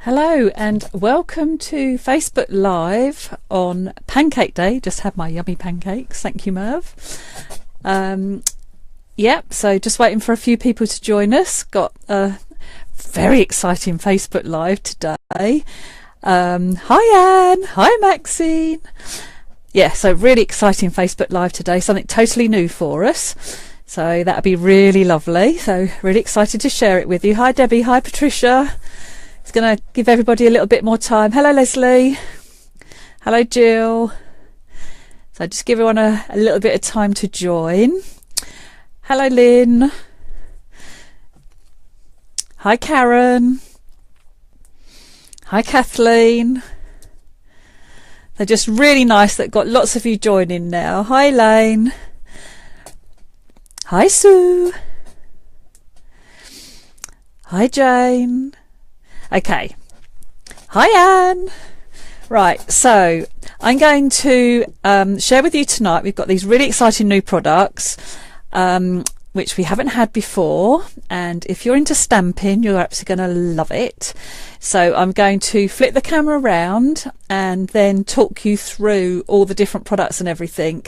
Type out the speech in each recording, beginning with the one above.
Hello and welcome to Facebook Live on Pancake Day. Just had my yummy pancakes. Thank you, Merv. So just waiting for a few people to join us. Got a very exciting Facebook Live today. Hi Anne. Hi Maxine. So really exciting Facebook Live today. Something totally new for us. So that'll be really lovely. So really excited to share it with you. Hi Debbie. Hi Patricia. It's going to give everybody a little bit more time. Hello Leslie. Hello Jill. So just give everyone a little bit of time to join. Hello Lynn. Hi Karen. Hi Kathleen. They're just really nice that got lots of you joining now. Hi Elaine. Hi Sue. Hi Jane. Okay. Hi Anne. Right, so I'm going to share with you tonight. We've got these really exciting new products which we haven't had before, and if you're into stamping you're absolutely going to love it. So I'm going to flip the camera around and then talk you through all the different products and everything.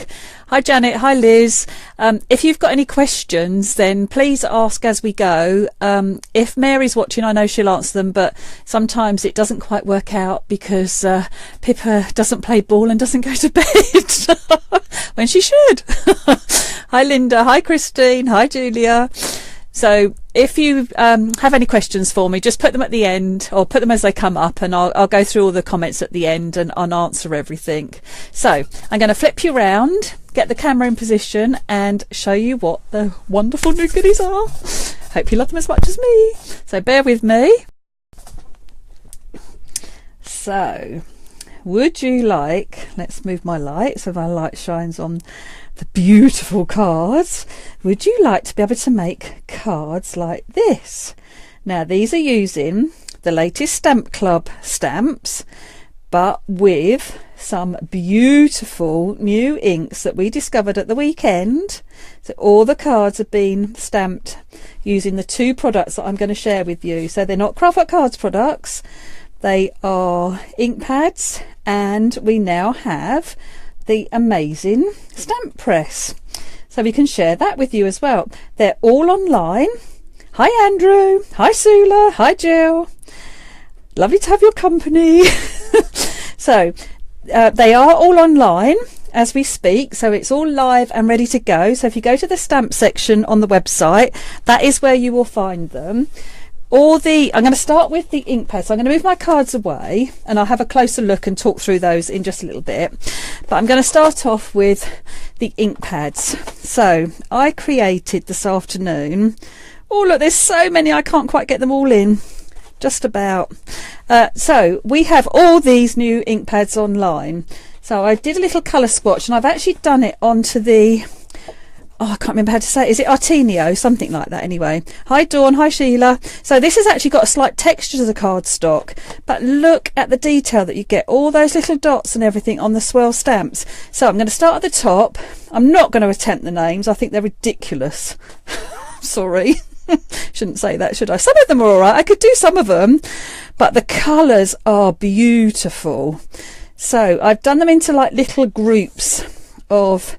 Hi Janet. Hi Liz. If you've got any questions then please ask as we go. If Mary's watching I know she'll answer them, but sometimes it doesn't quite work out because Pippa doesn't play ball and doesn't go to bed when she should. Hi Linda. Hi Christine. Hi Julia. So if you have any questions for me, just put them at the end or put them as they come up, and I'll go through all the comments at the end and I'll answer everything. So I'm going to flip you around, get the camera in position and show you what the wonderful new goodies are. Hope you love them as much as me. So bear with me. So would you like, let's move my light so my light shines on the beautiful cards. Would you like to be able to make cards like this? Now these are using the latest Stamp Club stamps, but with some beautiful new inks that we discovered at the weekend. So all the cards have been stamped using the two products that I'm going to share with you. So they're not Craftwork Cards products, they are ink pads, and we now have the amazing stamp press, so we can share that with you as well. They're all online. Hi Andrew. Hi Sula. Hi Jill. Lovely to have your company. So they are all online as we speak, so it's all live and ready to go. So if you go to the stamp section on the website, that is where you will find them. I'm going to start with the ink pads. So I'm going to move my cards away and I'll have a closer look and talk through those in just a little bit. But I'm going to start off with the ink pads. So I created this afternoon. Oh look, there's so many, I can't quite get them all in. Just about. So we have all these new ink pads online. So I did a little colour swatch and I've actually done it onto the, I can't remember how to say it. Is it Artenio? Something like that anyway. Hi Dawn. Hi Sheila. So this has actually got a slight texture to the cardstock, but look at the detail that you get. All those little dots and everything on the swirl stamps. So I'm going to start at the top. I'm not going to attempt the names. I think they're ridiculous. Sorry. Shouldn't say that, should I? Some of them are alright. I could do some of them, but the colours are beautiful. So I've done them into like little groups of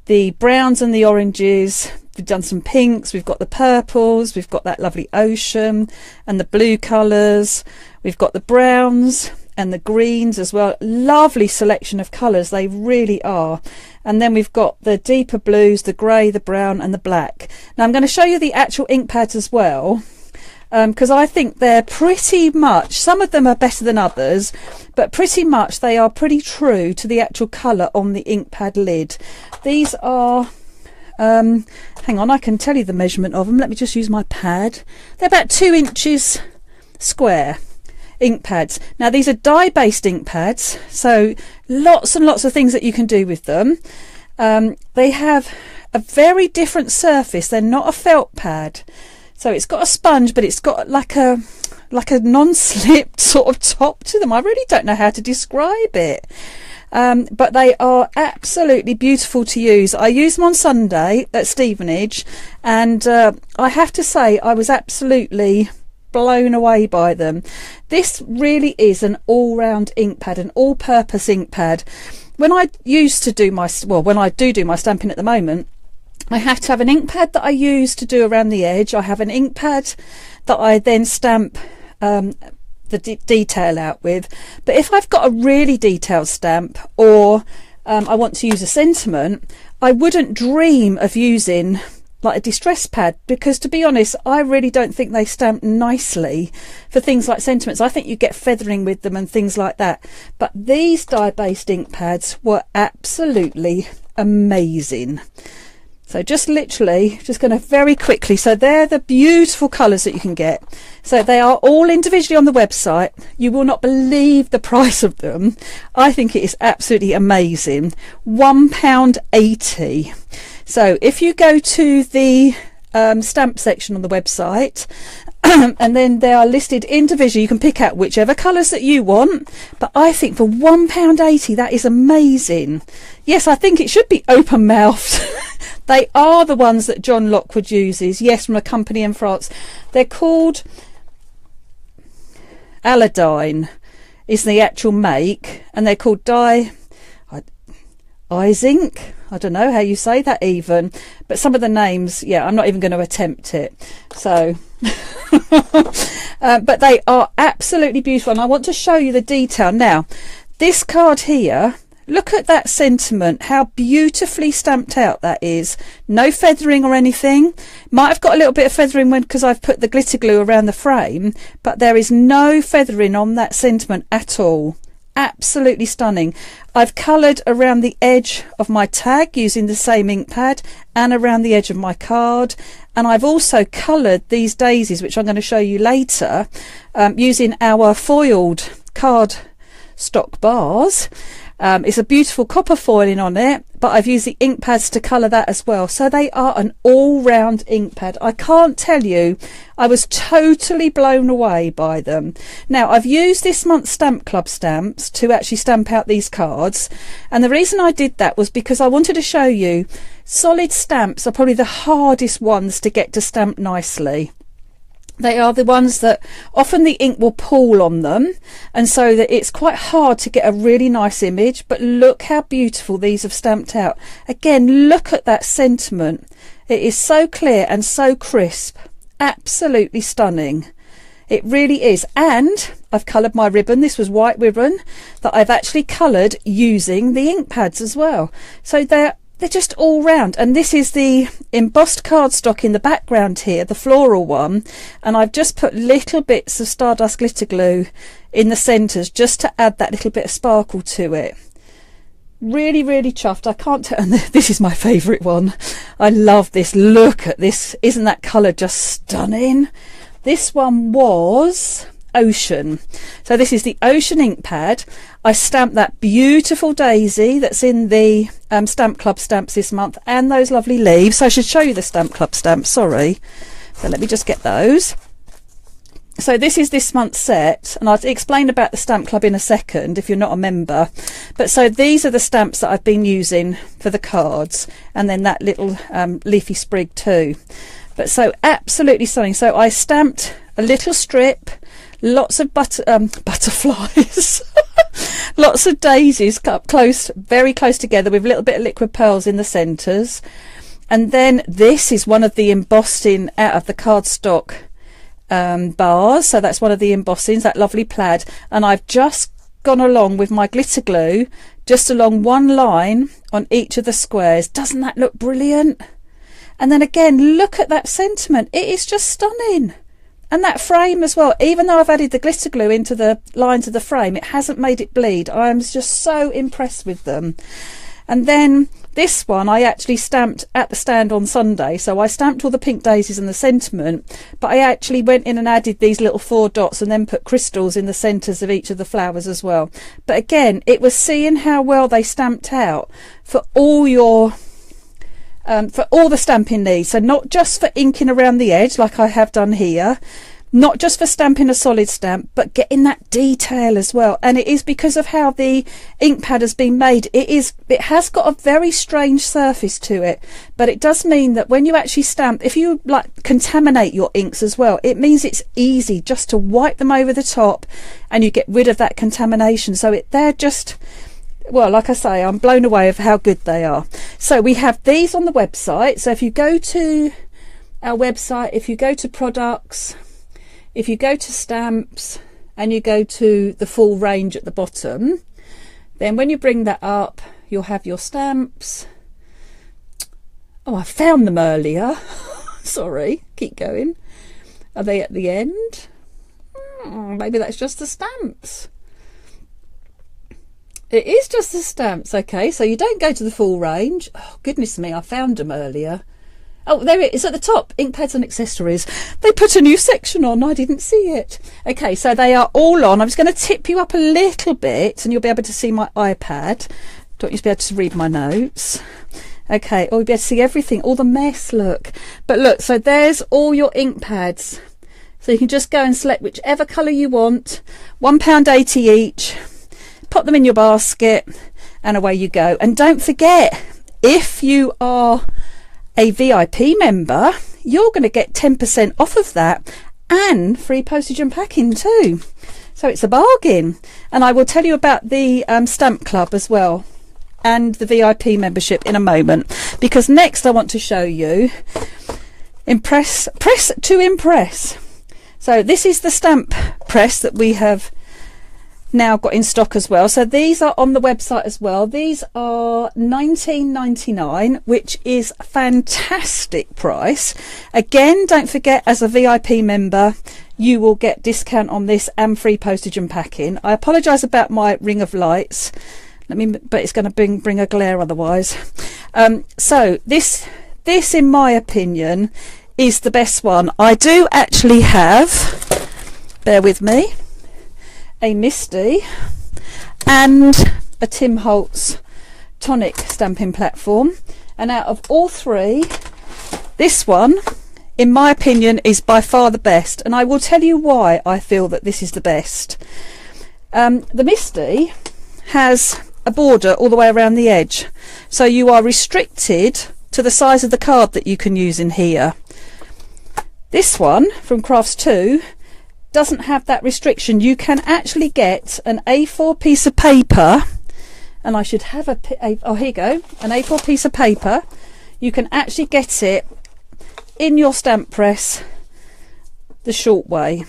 the browns and the oranges. We've done some pinks, we've got the purples, we've got that lovely ocean and the blue colours, we've got the browns and the greens as well. Lovely selection of colours, they really are. And then we've got the deeper blues, the grey, the brown and the black. Now I'm going to show you the actual ink pads as well, because I think they're pretty much, some of them are better than others, but pretty much they are pretty true to the actual colour on the ink pad lid. These are, hang on, I can tell you the measurement of them. Let me just use my pad. They're about 2 inches square ink pads. Now these are dye-based ink pads, so lots and lots of things that you can do with them. They have a very different surface. They're not a felt pad. So it's got a sponge, but it's got like a non-slip sort of top to them. I really don't know how to describe it. But they are absolutely beautiful to use. I used them on Sunday at Stevenage, and I have to say I was absolutely blown away by them. This really is an all-round ink pad, an all-purpose ink pad. When I used to do my, well, when I do my stamping at the moment, I have to have an ink pad that I use to do around the edge. I have an ink pad that I then stamp the detail out with. But if I've got a really detailed stamp, or I want to use a sentiment, I wouldn't dream of using like a distress pad, because to be honest, I really don't think they stamp nicely for things like sentiments. I think you get feathering with them and things like that. But these dye-based ink pads were absolutely amazing. So just literally, just going to very quickly, so they're the beautiful colours that you can get. So they are all individually on the website. You will not believe the price of them. I think it is absolutely amazing. £1.80. So if you go to the stamp section on the website, and then they are listed individually, you can pick out whichever colours that you want. But I think for £1.80, that is amazing. Yes, I think it should be open-mouthed. They are the ones that John Lockwood uses, yes, from a company in France. They're called Aladdin is the actual make, and they're called Izink. I don't know how you say that even, but some of the names, yeah, I'm not even going to attempt it. So, but they are absolutely beautiful, and I want to show you the detail. Now, this card here, look at that sentiment, how beautifully stamped out that is. No feathering or anything. Might have got a little bit of feathering because I've put the glitter glue around the frame, but there is no feathering on that sentiment at all. Absolutely stunning. I've coloured around the edge of my tag using the same ink pad, and around the edge of my card, and I've also coloured these daisies, which I'm going to show you later, using our foiled cardstock bars. It's a beautiful copper foiling on it, but I've used the ink pads to colour that as well. So they are an all-round ink pad. I can't tell you, I was totally blown away by them. Now, I've used this month's Stamp Club stamps to actually stamp out these cards, and the reason I did that was because I wanted to show you solid stamps are probably the hardest ones to get to stamp nicely. They are the ones that often the ink will pool on them, and so that it's quite hard to get a really nice image. But look how beautiful these have stamped out. Again, look at that sentiment. It is so clear and so crisp. Absolutely stunning. It really is. And I've coloured my ribbon. This was white ribbon that I've actually coloured using the ink pads as well. So they're just all round, and this is the embossed cardstock in the background here, the floral one, and I've just put little bits of Stardust glitter glue in the centres just to add that little bit of sparkle to it. Really, really chuffed. I can't tell, and this is my favourite one. I love this. Look at this. Isn't that colour just stunning? This one was Ocean. So this is the Ocean ink pad. I stamped that beautiful daisy that's in the Stamp Club stamps this month, and those lovely leaves. So I should show you the Stamp Club stamps, sorry. So let me just get those. So this is this month's set, and I'll explain about the Stamp Club in a second if you're not a member. But so these are the stamps that I've been using for the cards, and then that little leafy sprig too. But so absolutely stunning. So I stamped a little strip, lots of butterflies, lots of daisies cut close, very close together with a little bit of liquid pearls in the centres. And then this is one of the embossing out of the cardstock bars. So that's one of the embossings, that lovely plaid. And I've just gone along with my glitter glue, just along one line on each of the squares. Doesn't that look brilliant? And then again, look at that sentiment. It is just stunning. And that frame as well, even though I've added the glitter glue into the lines of the frame, it hasn't made it bleed. I'm just so impressed with them. And then this one I actually stamped at the stand on Sunday. So I stamped all the pink daisies and the sentiment, but I actually went in and added these little 4 dots and then put crystals in the centres of each of the flowers as well. But again, it was seeing how well they stamped out for all your for all the stamping needs. So not just for inking around the edge like I have done here, not just for stamping a solid stamp, but getting that detail as well. And it is because of how the ink pad has been made. It has got a very strange surface to it, but it does mean that when you actually stamp, if you like contaminate your inks as well, it means it's easy just to wipe them over the top and you get rid of that contamination. So they're just, well, like I say, I'm blown away of how good they are. So we have these on the website. So if you go to our website, if you go to products, if you go to stamps and you go to the full range at the bottom, then when you bring that up, you'll have your stamps. Oh, I found them earlier. Sorry, keep going. Are they at the end? Maybe that's just the stamps. It is just the stamps. Okay, so you don't go to the full range. Oh, goodness me, I found them earlier. Oh, there it is at the top, ink pads and accessories. They put a new section on, I didn't see it. Okay, so they are all on. I'm just going to tip you up a little bit and you'll be able to see my iPad. Don't you be able to read my notes? Okay, oh, you'll be able to see everything, all the mess, look. But look, so there's all your ink pads. So you can just go and select whichever colour you want, £1.80 each. Pop them in your basket and away you go. And don't forget, if you are a VIP member, you're going to get 10% off of that and free postage and packing too. So it's a bargain. And I will tell you about the stamp club as well and the VIP membership in a moment, because next I want to show you press to impress. So this is the stamp press that we have now got in stock as well. So these are on the website as well. These are $19.99, which is a fantastic price. Again, don't forget, as a VIP member you will get discount on this and free postage and packing. I apologize about my ring of lights, but it's going to bring a glare otherwise. So this in my opinion is the best one. I do actually have, bear with me, a Misty and a Tim Holtz tonic stamping platform, and out of all three, this one in my opinion is by far the best, and I will tell you why I feel that this is the best. The Misty has a border all the way around the edge, so you are restricted to the size of the card that you can use in here. This one from Crafts 2 doesn't have that restriction. You can actually get an A4 piece of paper, and I should have oh, here you go, an A4 piece of paper. You can actually get it in your stamp press the short way,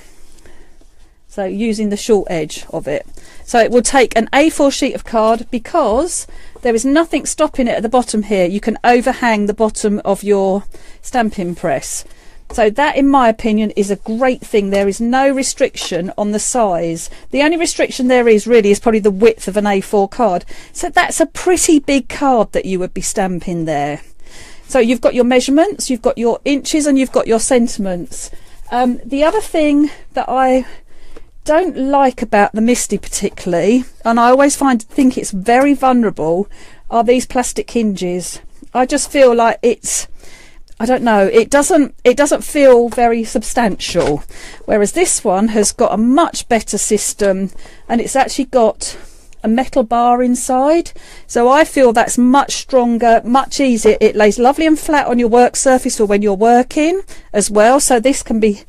so using the short edge of it. So it will take an A4 sheet of card, because there is nothing stopping it at the bottom here. You can overhang the bottom of your stamping press. So that, in my opinion, is a great thing. There is no restriction on the size. The only restriction there is really is probably the width of an A4 card. So that's a pretty big card that you would be stamping there. So you've got your measurements, you've got your inches, and you've got your sentiments. The other thing that I don't like about the Misty particularly, and I always think it's very vulnerable, are these plastic hinges. I just feel like it's, I don't know, it doesn't feel very substantial, whereas this one has got a much better system, and it's actually got a metal bar inside, so I feel that's much stronger, much easier. It lays lovely and flat on your work surface for when you're working as well, so this can be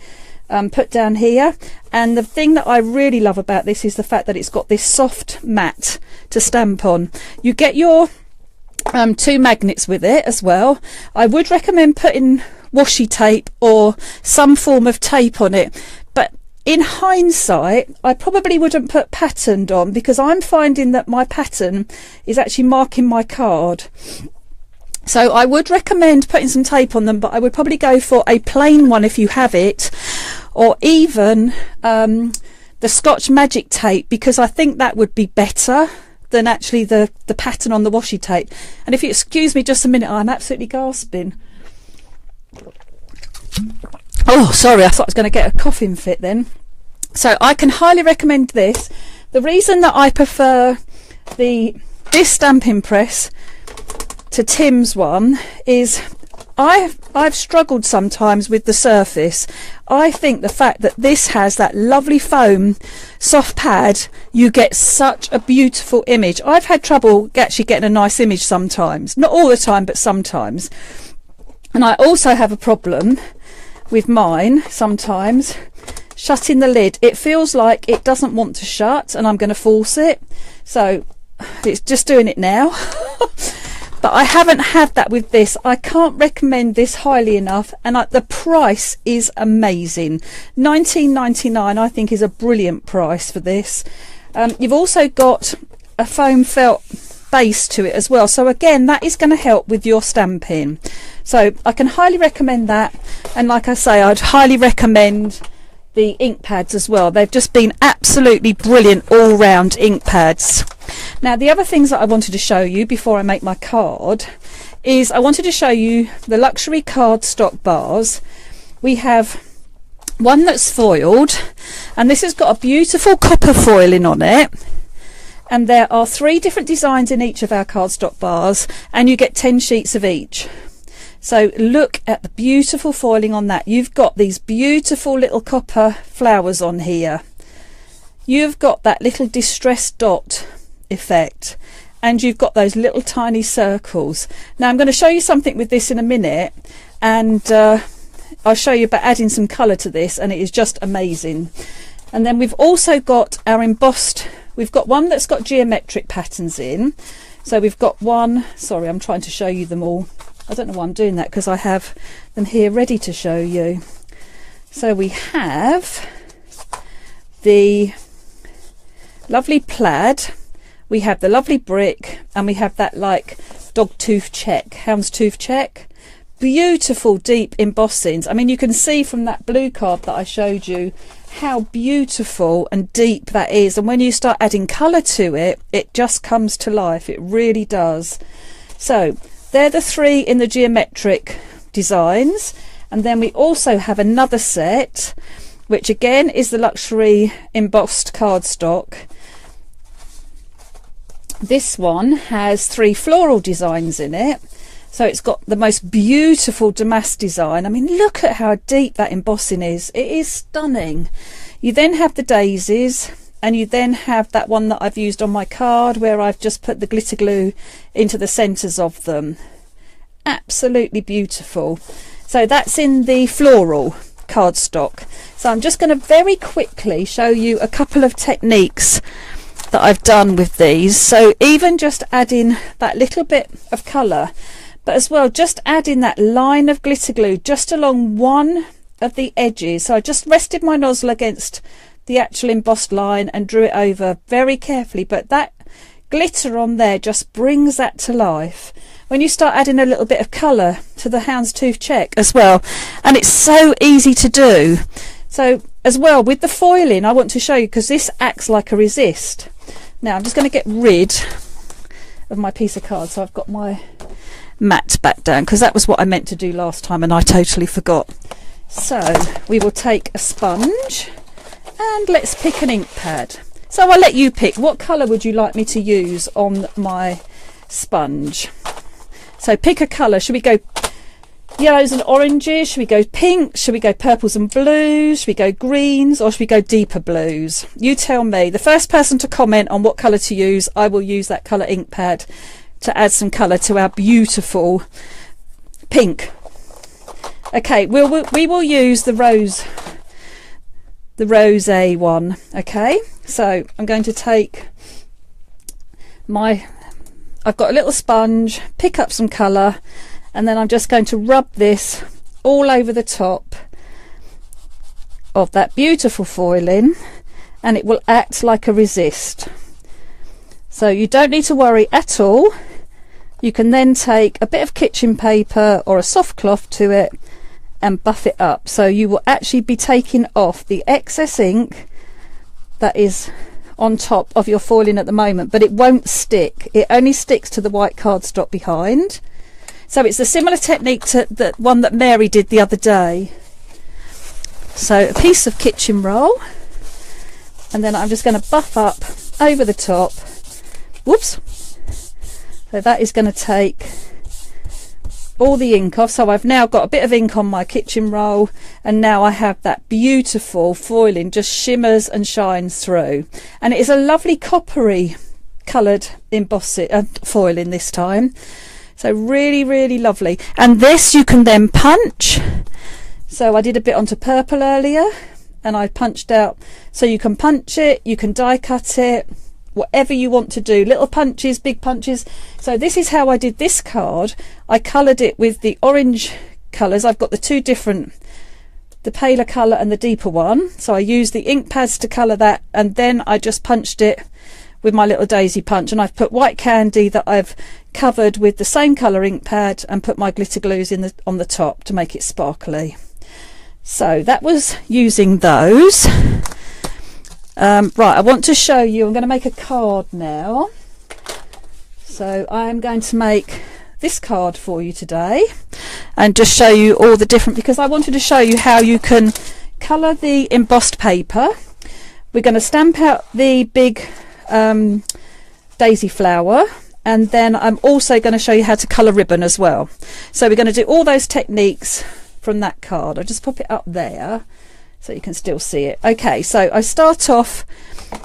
put down here. And the thing that I really love about this is the fact that it's got this soft mat to stamp on. You get your 2 magnets with it as well. I would recommend putting washi tape or some form of tape on it, but in hindsight I probably wouldn't put patterned on, because I'm finding that my pattern is actually marking my card. So I would recommend putting some tape on them, but I would probably go for a plain one if you have it, or even the Scotch Magic tape, because I think that would be better than actually the pattern on the washi tape. And if you excuse me just a minute, I'm absolutely gasping. Oh, sorry, I thought I was going to get a coughing fit then. So I can highly recommend this. The reason that I prefer this stamping press to Tim's one is I've struggled sometimes with the surface. I think the fact that this has that lovely foam soft pad, you get such a beautiful image. I've had trouble actually getting a nice image sometimes, not all the time, but sometimes. And I also have a problem with mine sometimes shutting the lid. It feels like it doesn't want to shut, and I'm going to force it, so it's just doing it now. But I haven't had that with this. I can't recommend this highly enough, and the price is amazing. £19.99 I think is a brilliant price for this. You've also got a foam felt base to it as well, so again that is going to help with your stamping. So I can highly recommend that, and like I say, I'd highly recommend the ink pads as well. They've just been absolutely brilliant all-round ink pads. Now the other things that I wanted to show you before I make my card is I wanted to show you the luxury cardstock bars. We have one that's foiled, and this has got a beautiful copper foiling on it, and there are 3 different designs in each of our cardstock bars, and you get 10 sheets of each. So look at the beautiful foiling on that. You've got these beautiful little copper flowers on here. You've got that little distressed dot effect, and you've got those little tiny circles. Now I'm going to show you something with this in a minute, and I'll show you about adding some colour to this, and it is just amazing. And then we've also got our embossed, we've got one that's got geometric patterns in. So we've got one, sorry, I'm trying to show you them all. I don't know why I'm doing that, because I have them here ready to show you. So we have the lovely plaid, we have the lovely brick, and we have that like dogtooth check, houndstooth check. Beautiful deep embossings. I mean, you can see from that blue card that I showed you how beautiful and deep that is, and when you start adding colour to it, it just comes to life. It really does. So they're the 3 in the geometric designs, and then we also have another set which again is the luxury embossed cardstock. This one has 3 floral designs in it, so it's got the most beautiful damask design. I mean, look at how deep that embossing is. It is stunning. You then have the daisies, and you then have that one that I've used on my card where I've just put the glitter glue into the centres of them. Absolutely beautiful. So that's in the floral cardstock. So I'm just going to very quickly show you a couple of techniques that I've done with these. So even just adding that little bit of colour, but as well just adding that line of glitter glue just along one of the edges. So I just rested my nozzle against the actual embossed line and drew it over very carefully, but that glitter on there just brings that to life when you start adding a little bit of colour to the houndstooth check as well, and it's so easy to do. So as well with the foiling, I want to show you, because this acts like a resist. Now I'm just going to get rid of my piece of card, so I've got my mat back down, because that was what I meant to do last time and I totally forgot. So we will take a sponge and let's pick an ink pad. So I'll let you pick. What colour would you like me to use on my sponge? So pick a colour. Should we go yellows and oranges? Should we go pink? Should we go purples and blues? Should we go greens, or should we go deeper blues? You tell me. The first person to comment on what colour to use, I will use that colour ink pad to add some colour to our beautiful pink. Okay, we will use the rosé one. Okay, so I'm going to take I've got a little sponge, pick up some colour, and then I'm just going to rub this all over the top of that beautiful foiling, and it will act like a resist. So you don't need to worry at all. You can then take a bit of kitchen paper or a soft cloth to it and buff it up, so you will actually be taking off the excess ink that is on top of your foiling at the moment, but it won't stick. It only sticks to the white cardstock behind. So it's a similar technique to the one that Mary did the other day. So a piece of kitchen roll, and then I'm just going to buff up over the top. Whoops. So that is going to take all the ink off. So I've now got a bit of ink on my kitchen roll, and now I have that beautiful foiling, just shimmers and shines through, and it is a lovely coppery coloured foiling this time. So really, really lovely. And this you can then punch. So I did a bit onto purple earlier, and I punched out, so you can punch it, you can die cut it, whatever you want to do, little punches, big punches. So this is how I did this card. I coloured it with the orange colours. I've got the two different, the paler colour and the deeper one, so I used the ink pads to colour that, and then I just punched it with my little daisy punch, and I've put white candy that I've covered with the same colour ink pad, and put my glitter glues in on the top to make it sparkly. So that was using those. Right, I want to show you, I'm going to make a card now. So I'm going to make this card for you today and just show you all the different, because I wanted to show you how you can colour the embossed paper. We're going to stamp out the big daisy flower, and then I'm also going to show you how to colour ribbon as well. So we're going to do all those techniques from that card. I'll just pop it up there so you can still see it. Okay, so I start off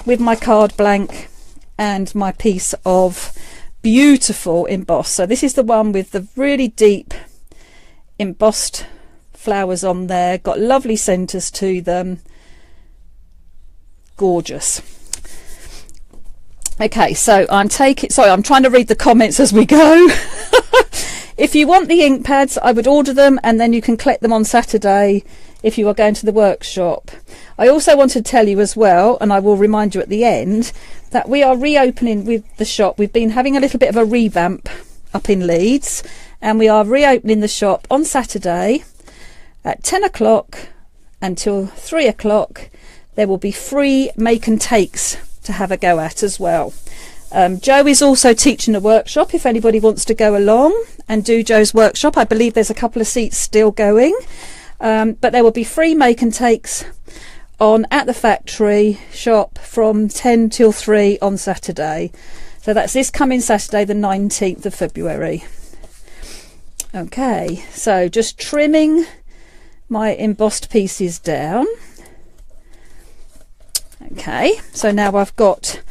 with my card blank and my piece of beautiful embossed. So this is the one with the really deep embossed flowers on there, got lovely centres to them, gorgeous. Okay, so I'm trying to read the comments as we go. If you want the ink pads, I would order them, and then you can collect them on Saturday if you are going to the workshop. I also want to tell you as well, and I will remind you at the end, that we are reopening with the shop. We've been having a little bit of a revamp up in Leeds, and we are reopening the shop on Saturday at 10 o'clock until 3 o'clock. There will be free make and takes to have a go at as well. Joe is also teaching a workshop if anybody wants to go along and do Joe's workshop. I believe there's a couple of seats still going, but there will be free make and takes on at the factory shop from 10 till 3 on Saturday. So that's this coming Saturday, the 19th of February. Okay, so just trimming my embossed pieces down. Okay, so now I've got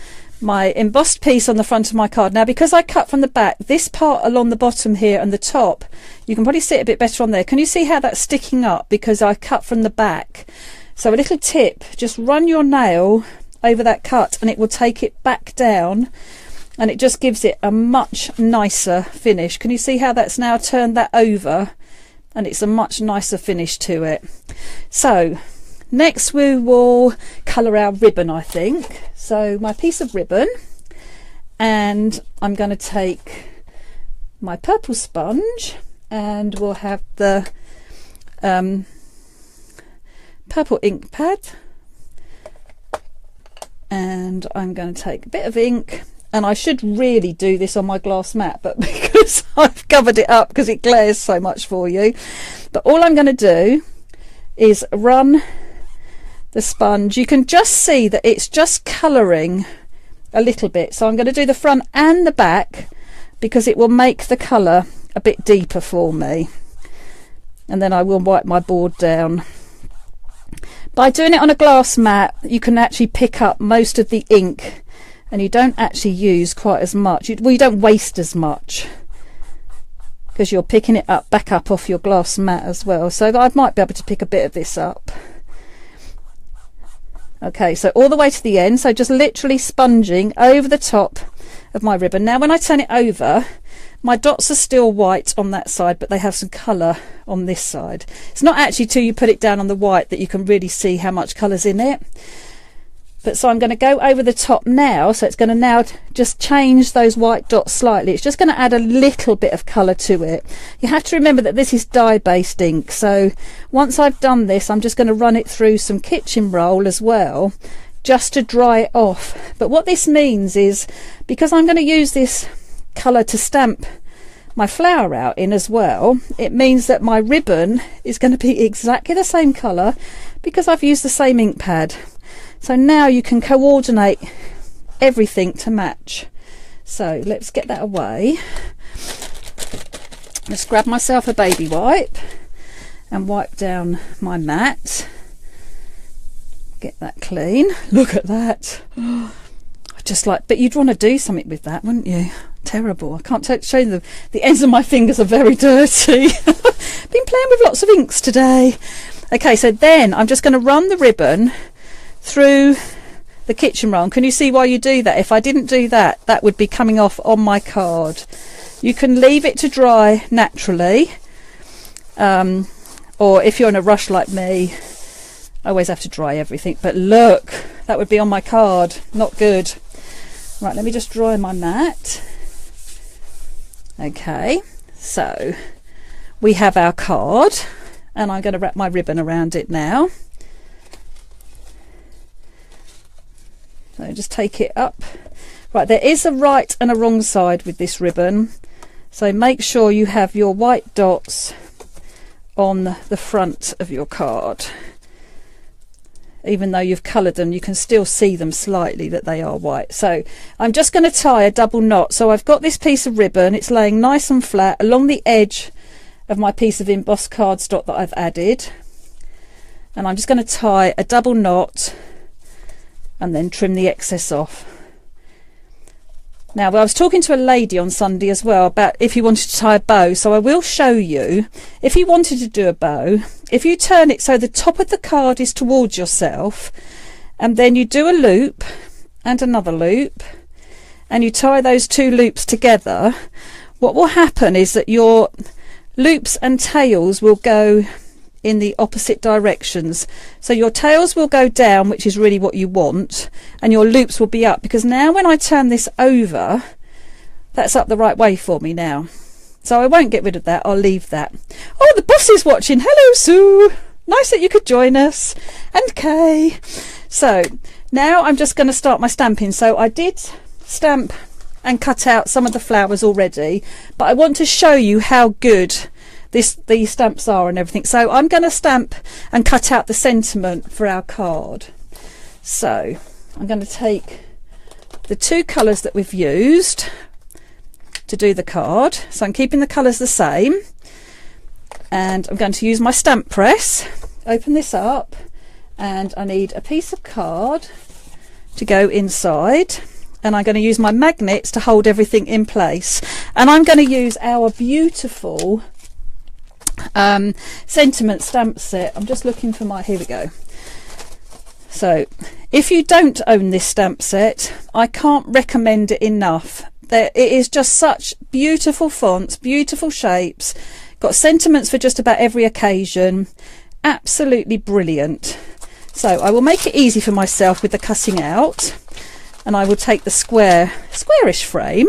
my embossed piece on the front of my card. Now, because I cut from the back, this part along the bottom here and the top, you can probably see it a bit better on there. Can you see how that's sticking up? Because I cut from the back. So a little tip, just run your nail over that cut and it will take it back down, and it just gives it a much nicer finish. Can you see how that's now turned that over, and it's a much nicer finish to it. So next we will colour our ribbon, I think. So my piece of ribbon, and I'm going to take my purple sponge, and we'll have the purple ink pad, and I'm going to take a bit of ink, and I should really do this on my glass mat, but because I've covered it up because it glares so much for you, but all I'm going to do is run the sponge. You can just see that it's just colouring a little bit, so I'm going to do the front and the back because it will make the colour a bit deeper for me, and then I will wipe my board down. By doing it on a glass mat, you can actually pick up most of the ink, and you don't actually use quite as much. You don't waste as much because you're picking it up back up off your glass mat as well. So I might be able to pick a bit of this up. Okay, so all the way to the end, so just literally sponging over the top of my ribbon. Now when I turn it over, my dots are still white on that side, but they have some colour on this side. It's not actually till you put it down on the white that you can really see how much colour's in it. But so I'm going to go over the top now, so it's going to now just change those white dots slightly. It's just going to add a little bit of colour to it. You have to remember that this is dye-based ink, so once I've done this, I'm just going to run it through some kitchen roll as well, just to dry it off. But what this means is, because I'm going to use this colour to stamp my flower out in as well, it means that my ribbon is going to be exactly the same colour because I've used the same ink pad. So now you can coordinate everything to match. So let's get that away. Just grab myself a baby wipe and wipe down my mat. Get that clean. Look at that. Just like, but you'd want to do something with that, wouldn't you? Terrible. I can't show you the ends of my fingers are very dirty. Been playing with lots of inks today. Okay, so then I'm just going to run the ribbon through the kitchen roll. Can you see why you do that? If I didn't do that, that would be coming off on my card. You can leave it to dry naturally, or if you're in a rush like me, I always have to dry everything. But look, that would be on my card. Not good. Right, let me just dry my mat. Okay, so we have our card, and I'm going to wrap my ribbon around it now. So just take it up. Right, there is a right and a wrong side with this ribbon, so make sure you have your white dots on the front of your card. Even though you've coloured them, you can still see them slightly that they are white. So I'm just going to tie a double knot. So I've got this piece of ribbon, it's laying nice and flat along the edge of my piece of embossed cardstock that I've added, and I'm just going to tie a double knot and then trim the excess off. Now, I was talking to a lady on Sunday as well about if you wanted to tie a bow, so I will show you. If you wanted to do a bow, if you turn it so the top of the card is towards yourself, and then you do a loop and another loop, and you tie those two loops together, what will happen is that your loops and tails will go in the opposite directions. So your tails will go down, which is really what you want, and your loops will be up, because now when I turn this over, that's up the right way for me now. So I won't get rid of that, I'll leave that. Oh, the boss is watching. Hello, Sue. Nice that you could join us. And Kay. So now I'm just going to start my stamping. So I did stamp and cut out some of the flowers already, but I want to show you how good these stamps are and everything. So I'm going to stamp and cut out the sentiment for our card. So I'm going to take the two colours that we've used to do the card. So I'm keeping the colours the same, and I'm going to use my stamp press. Open this up, and I need a piece of card to go inside, and I'm going to use my magnets to hold everything in place. And I'm going to use our beautiful sentiment stamp set. I'm just looking for my, here we go. So if you don't own this stamp set, I can't recommend it enough. It is just such beautiful fonts, beautiful shapes, got sentiments for just about every occasion. Absolutely brilliant. So I will make it easy for myself with the cutting out, and I will take the squarish frame.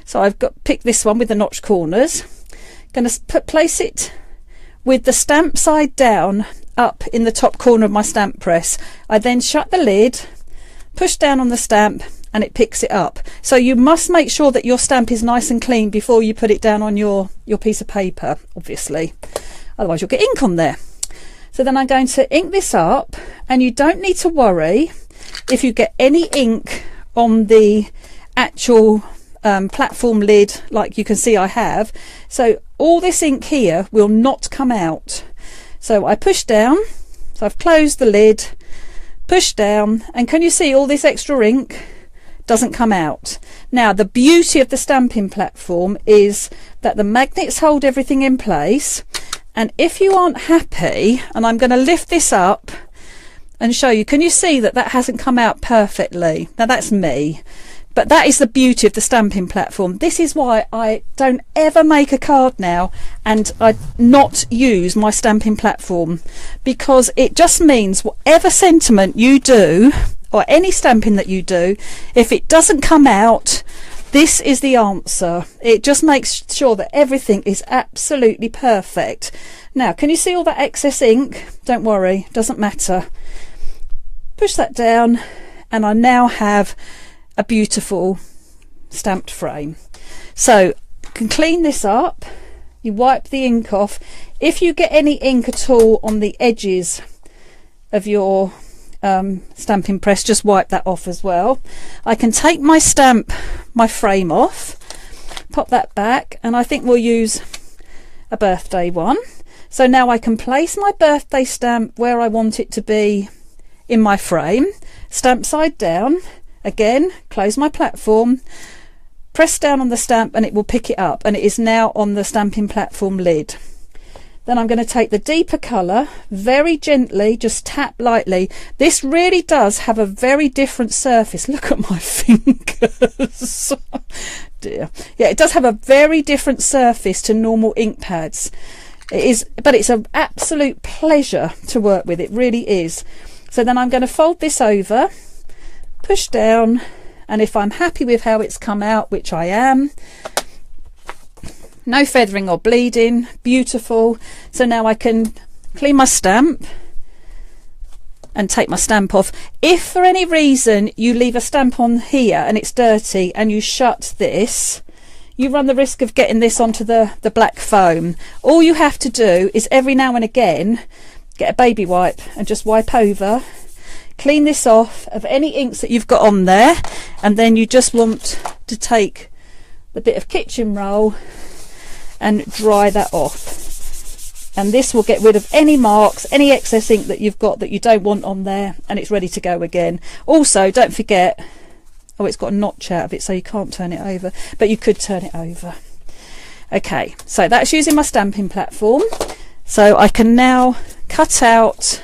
So I've got picked this one with the notch corners. Going to place it with the stamp side down up in the top corner of my stamp press. I then shut the lid, push down on the stamp, and it picks it up. So you must make sure that your stamp is nice and clean before you put it down on your piece of paper, obviously, otherwise you'll get ink on there. So then I'm going to ink this up, and you don't need to worry if you get any ink on the actual platform lid, like you can see I have. So all this ink here will not come out. So I push down, so I've closed the lid, push down, and can you see all this extra ink doesn't come out? Now the beauty of the stamping platform is that the magnets hold everything in place, and if you aren't happy, and I'm going to lift this up and show you, can you see that that hasn't come out perfectly? Now that's me, but that is the beauty of the stamping platform. This is why I don't ever make a card now and I not use my stamping platform, because it just means whatever sentiment you do or any stamping that you do, if it doesn't come out, this is the answer. It just makes sure that everything is absolutely perfect. Now can you see all that excess ink? Don't worry, doesn't matter. Push that down, and I now have a beautiful stamped frame. So you can clean this up, you wipe the ink off. If you get any ink at all on the edges of your stamping press, just wipe that off as well. I can take my frame off, pop that back, and I think we'll use a birthday one. So now I can place my birthday stamp where I want it to be in my frame. Stamp side down. Again, close my platform, press down on the stamp and it will pick it up, and it is now on the stamping platform lid. Then I'm going to take the deeper colour, very gently, just tap lightly. This really does have a very different surface. Look at my fingers. Dear. Yeah, it does have a very different surface to normal ink pads. It is, but it's an absolute pleasure to work with. It really is. So then I'm going to fold this over, push down, and if I'm happy with how it's come out, which I am, no feathering or bleeding, beautiful. So now I can clean my stamp and take my stamp off. If for any reason you leave a stamp on here and it's dirty and you shut this, you run the risk of getting this onto the black foam. All you have to do is every now and again get a baby wipe and just wipe over, clean this off of any inks that you've got on there, and then you just want to take the bit of kitchen roll and dry that off, and this will get rid of any marks, any excess ink that you've got that you don't want on there, and it's ready to go again. Also, don't forget, oh, it's got a notch out of it so you can't turn it over, but you could turn it over. Okay, so that's using my stamping platform. So I can now cut out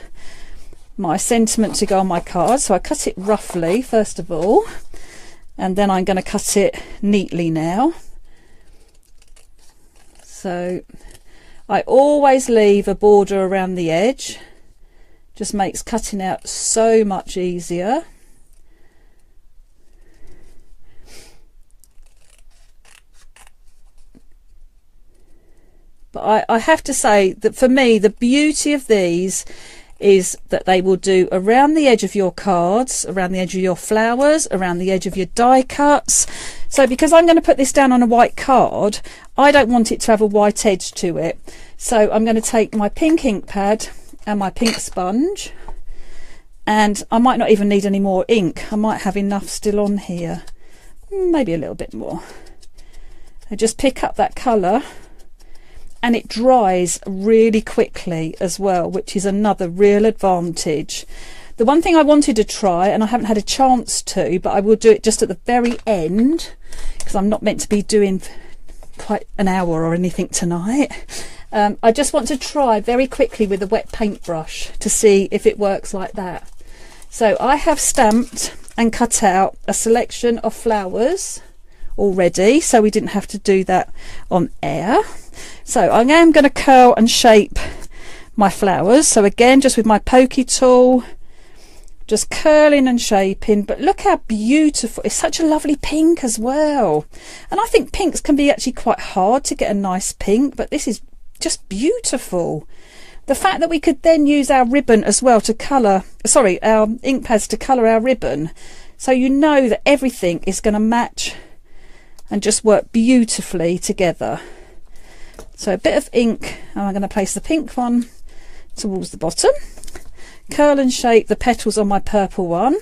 my sentiment to go on my card. So I cut it roughly first of all, and then I'm going to cut it neatly now. So I always leave a border around the edge, just makes cutting out so much easier. But I have to say that for me, the beauty of these is that they will do around the edge of your cards, around the edge of your flowers, around the edge of your die cuts. So because I'm going to put this down on a white card, I don't want it to have a white edge to it. So I'm going to take my pink ink pad and my pink sponge, and I might not even need any more ink. I might have enough still on here, maybe a little bit more. I just pick up that colour, and it dries really quickly as well, which is another real advantage. The one thing I wanted to try, and I haven't had a chance to, but I will do it just at the very end, because I'm not meant to be doing quite an hour or anything tonight. I just want to try very quickly with a wet paintbrush to see if it works like that. So I have stamped and cut out a selection of flowers already, so we didn't have to do that on air. So I am going to curl and shape my flowers. So again, just with my pokey tool, just curling and shaping. But look how beautiful. It's such a lovely pink as well. And I think pinks can be actually quite hard to get a nice pink, but this is just beautiful. The fact that we could then use our ribbon as well to colour, sorry, our ink pads to colour our ribbon. So you know that everything is going to match and just work beautifully together. So a bit of ink, and I'm going to place the pink one towards the bottom, curl and shape the petals on my purple one,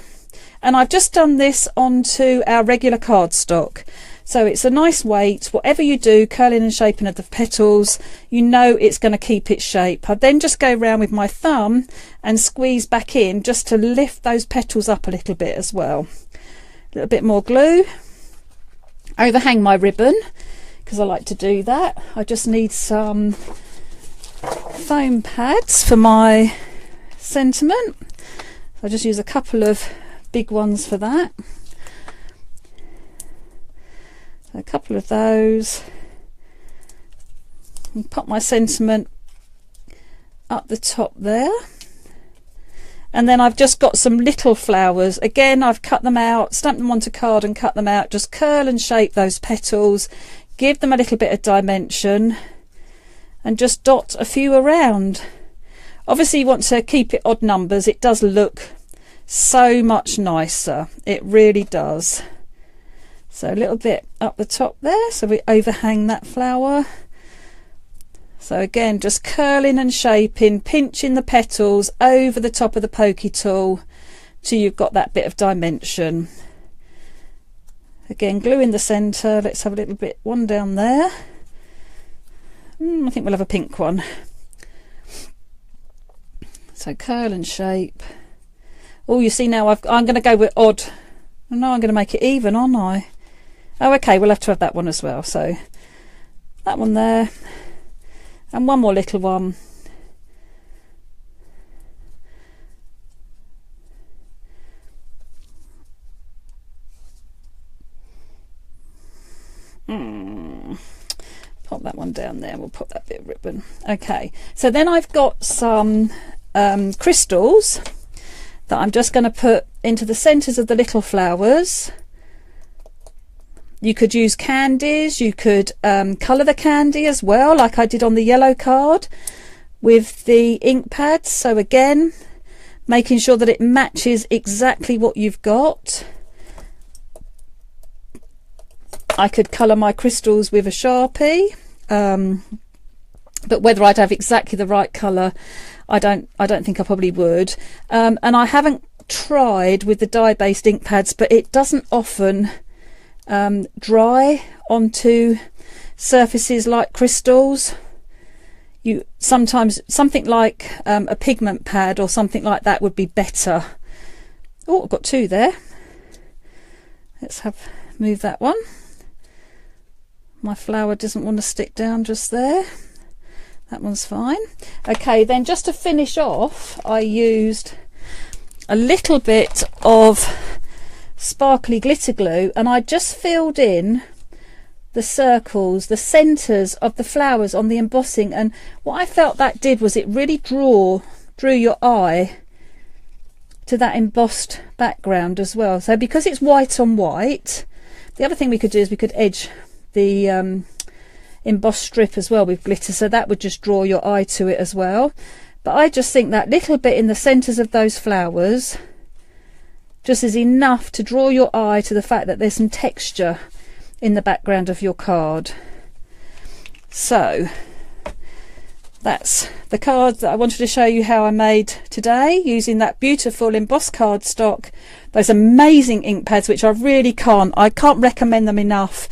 and I've just done this onto our regular cardstock. So it's a nice weight. Whatever you do, curling and shaping of the petals, you know it's going to keep its shape. I then just go around with my thumb and squeeze back in just to lift those petals up a little bit as well. A little bit more glue. Overhang my ribbon, because I like to do that. I just need some foam pads for my sentiment. I just use a couple of big ones for that. A couple of those, and pop my sentiment up the top there. And then I've just got some little flowers. Again, I've cut them out, stamped them onto card and cut them out. Just curl and shape those petals, give them a little bit of dimension, and just dot a few around. Obviously you want to keep it odd numbers. It does look so much nicer. It really does. So a little bit up the top there, so we overhang that flower. So again, just curling and shaping, pinching the petals over the top of the pokey tool till you've got that bit of dimension. Again, glue in the centre. Let's have a little bit, one down there. I think we'll have a pink one. So curl and shape. Oh, you see now I'm going to go with odd. Oh, no, I'm going to make it even, aren't I? Oh, okay, we'll have to have that one as well. So that one there, and one more little one. Pop that one down there, and we'll put that bit of ribbon. Okay, so then I've got some crystals that I'm just going to put into the centres of the little flowers. You could use candies, you could colour the candy as well, like I did on the yellow card with the ink pads. So again, making sure that it matches exactly what you've got. I could colour my crystals with a Sharpie, but whether I'd have exactly the right colour, I don't think I probably would. And I haven't tried with the dye-based ink pads, but it doesn't often dry onto surfaces like crystals. You sometimes something like a pigment pad or something like that would be better. Oh, I've got two there. Let's move that one. My flower doesn't want to stick down just there. That one's fine. Okay, then just to finish off, I used a little bit of sparkly glitter glue, and I just filled in the circles, the centres of the flowers on the embossing. And what I felt that did was it really drew your eye to that embossed background as well. So because it's white on white, the other thing we could do is we could edge the embossed strip as well with glitter, so that would just draw your eye to it as well. But I just think that little bit in the centres of those flowers just is enough to draw your eye to the fact that there's some texture in the background of your card. So that's the card that I wanted to show you how I made today, using that beautiful embossed cardstock, those amazing ink pads, which I can't recommend them enough,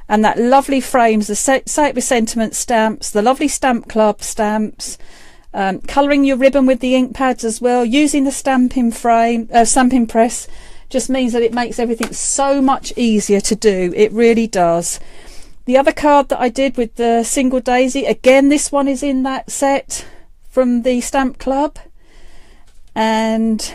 and that lovely frames, the Say It With Sentiment stamps, the lovely Stamp Club stamps, colouring your ribbon with the ink pads as well, using the stamping press just means that it makes everything so much easier to do. It really does. The other card that I did with the single daisy, again, this one is in that set from the Stamp Club. And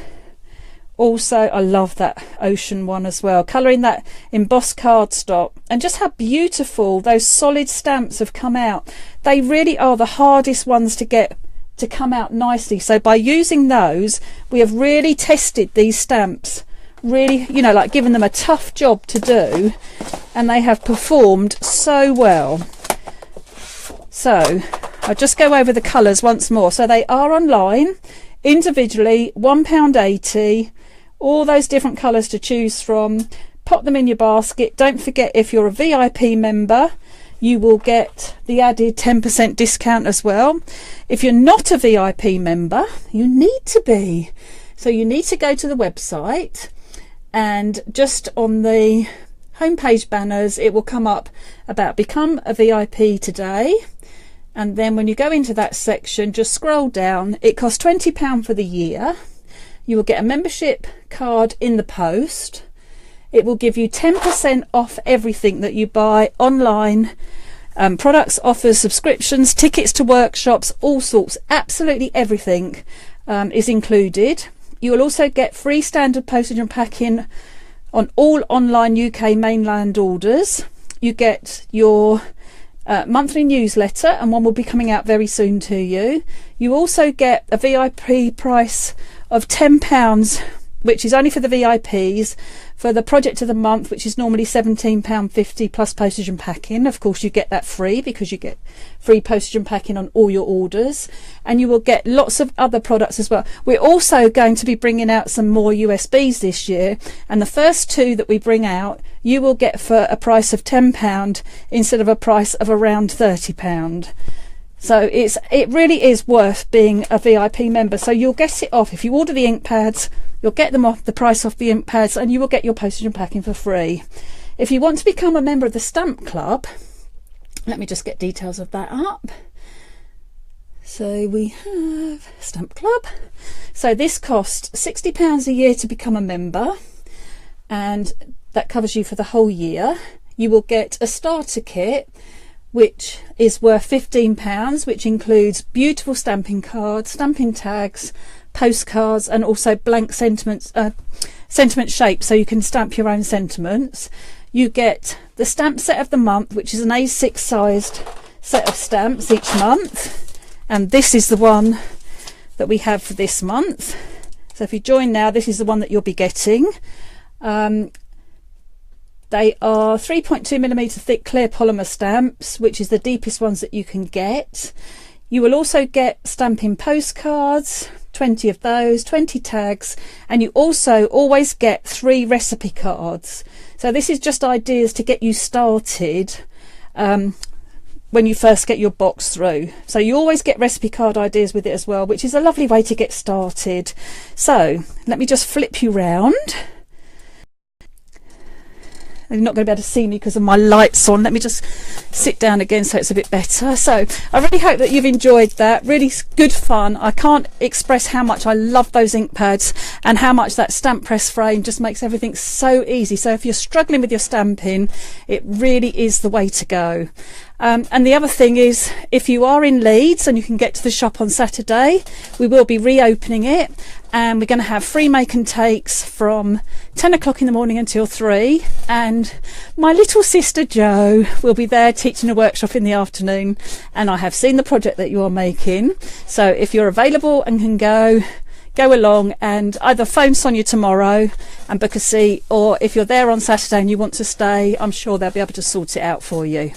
also I love that ocean one as well, colouring that embossed cardstock, and just how beautiful those solid stamps have come out. They really are the hardest ones to get to come out nicely. So by using those, we have really tested these stamps, really, you know, like given them a tough job to do, and they have performed so well. So I'll just go over the colours once more. So they are online individually, £1.80, all those different colours to choose from. Pop them in your basket. Don't forget, if you're a VIP member, you will get the added 10% discount as well. If you're not a VIP member, you need to be. So you need to go to the website, and just on the homepage banners it will come up about become a VIP today, and then when you go into that section, just scroll down. It costs £20 for the year. You will get a membership card in the post. It will give you 10% off everything that you buy online, products, offers, subscriptions, tickets to workshops, all sorts, absolutely everything is included. You will also get free standard postage and packing on all online UK mainland orders. You get your monthly newsletter, and one will be coming out very soon to you. You also get a VIP price of £10, which is only for the VIPs, for the project of the month, which is normally £17.50 plus postage and packing. Of course, you get that free because you get free postage and packing on all your orders, and you will get lots of other products as well. We're also going to be bringing out some more USBs this year, and the first two that we bring out you will get for a price of £10 instead of a price of around £30. So it really is worth being a VIP member. So you'll get it off if you order the ink pads. You'll get them off the price off the ink pads, and you will get your postage and packing for free. If you want to become a member of the Stamp Club, Let me just get details of that up. So we have Stamp Club. So this costs £60 a year to become a member, and that covers you for the whole year. You will get a starter kit which is worth £15, which includes beautiful stamping cards, stamping tags, postcards, and also blank sentiments, sentiment shapes, so you can stamp your own sentiments. You get the stamp set of the month, which is an A6 sized set of stamps each month, and this is the one that we have for this month. So if you join now, this is the one that you'll be getting. They are 3.2mm thick clear polymer stamps, which is the deepest ones that you can get. You will also get stamping postcards, 20 of those, 20 tags, and you also always get 3 recipe cards. So this is just ideas to get you started when you first get your box through. So you always get recipe card ideas with it as well, which is a lovely way to get started. So let me just flip you round. You're not going to be able to see me because of my lights on. Let me just sit down again so it's a bit better. So I really hope that you've enjoyed that. Really good fun. I can't express how much I love those ink pads and how much that stamp press frame just makes everything so easy. So if you're struggling with your stamping, it really is the way to go. And the other thing is, if you are in Leeds and you can get to the shop on Saturday, we will be reopening it, and we're going to have free make and takes from 10 o'clock in the morning until 3, and my little sister Jo will be there teaching a workshop in the afternoon, and I have seen the project that you are making. So if you're available and can go along and either phone Sonia tomorrow and book a seat, or if you're there on Saturday and you want to stay, I'm sure they'll be able to sort it out for you.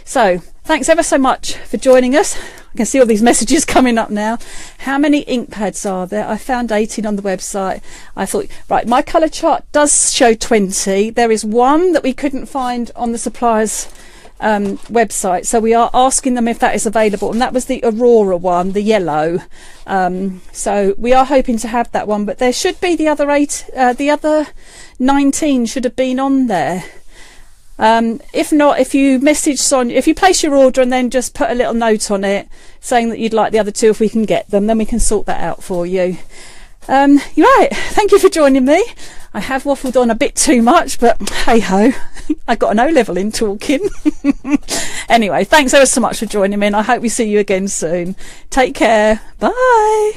So thanks ever so much for joining us. I can see all these messages coming up now. How many ink pads are there? I found 18 on the website. I thought, right, my colour chart does show 20. There is one that we couldn't find on the supplier's website, so we are asking them if that is available, and that was the Aurora one, the yellow. So we are hoping to have that one, but there should be the other 19 should have been on there. If not, if you message Sonia, if you place your order and then just put a little note on it saying that you'd like the other 2, if we can get them, then we can sort that out for you. You're right. Thank you for joining me. I have waffled on a bit too much, but hey ho, I got an O level in talking. Anyway, thanks ever so much for joining me, and I hope we see you again soon. Take care. Bye.